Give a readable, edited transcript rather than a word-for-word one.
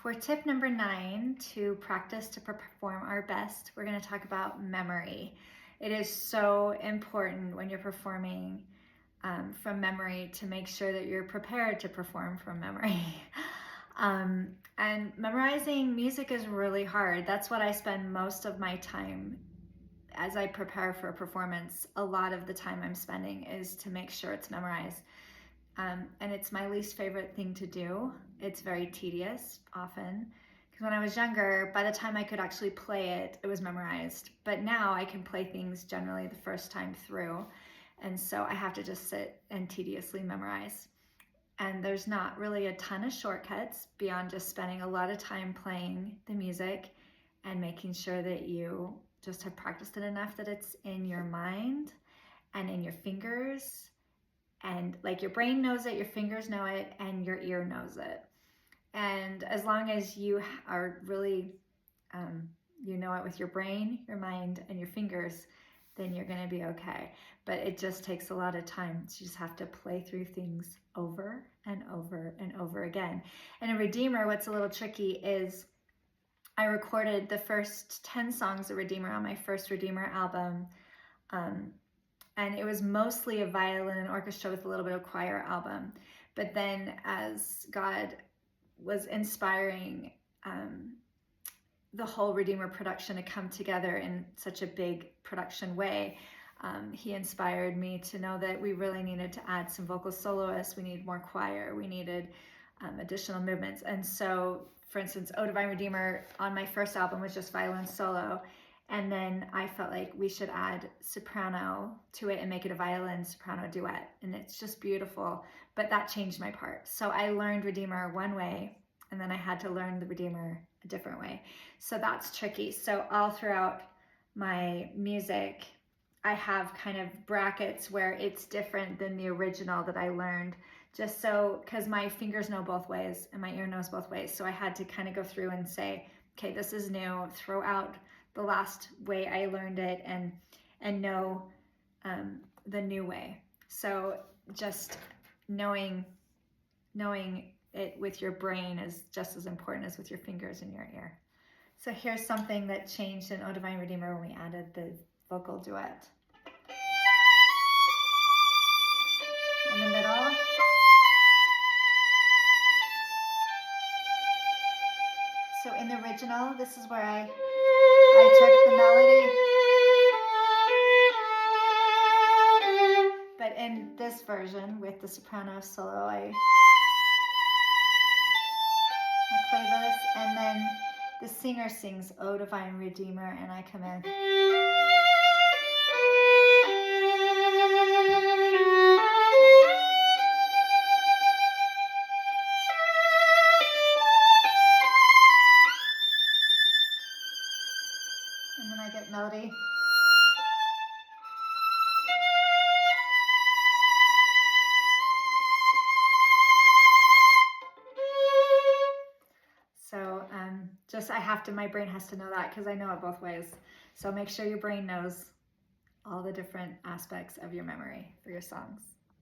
For tip number 9, to practice to perform our best, we're going to talk about memory. It is so important when you're performing from memory to make sure that you're prepared to perform from memory. And memorizing music is really hard. That's what I spend most of my time as I prepare for a performance. A lot of the time I'm spending is to make sure it's memorized. And it's my least favorite thing to do. It's very tedious often, because when I was younger, by the time I could actually play it, it was memorized. But now I can play things generally the first time through, and so I have to just sit and tediously memorize. And there's not really a ton of shortcuts beyond just spending a lot of time playing the music and making sure that you just have practiced it enough that it's in your mind and in your fingers. And like your brain knows it, your fingers know it, and your ear knows it. And as long as you are really, you know it with your brain, your mind, and your fingers, then you're going to be okay. But it just takes a lot of time. So you just have to play through things over and over and over again. And in Redeemer, what's a little tricky is I recorded the first 10 songs of Redeemer on my first Redeemer album. And it was mostly a violin and orchestra with a little bit of choir album. But then as God was inspiring the whole Redeemer production to come together in such a big production way, he inspired me to know that we really needed to add some vocal soloists, we needed more choir, we needed additional movements. And so, for instance, O Divine Redeemer on my first album was just violin solo. And then I felt like we should add soprano to it and make it a violin soprano duet. And it's just beautiful, but that changed my part. So I learned Redeemer one way, and then I had to learn the Redeemer a different way. So that's tricky. So all throughout my music, I have kind of brackets where it's different than the original that I learned, just so, because my fingers know both ways and my ear knows both ways. So I had to kind of go through and say, okay, this is new, throw out the last way I learned it and know the new way. So just knowing it with your brain is just as important as with your fingers and your ear. So here's something that changed in O Divine Redeemer when we added the vocal duet. In the middle. So in the original, this is where I took the melody, but in this version with the soprano solo, I play this, and then the singer sings O Divine Redeemer, and I come in. And then I get melody. So my brain has to know that, because I know it both ways. So make sure your brain knows all the different aspects of your memory for your songs.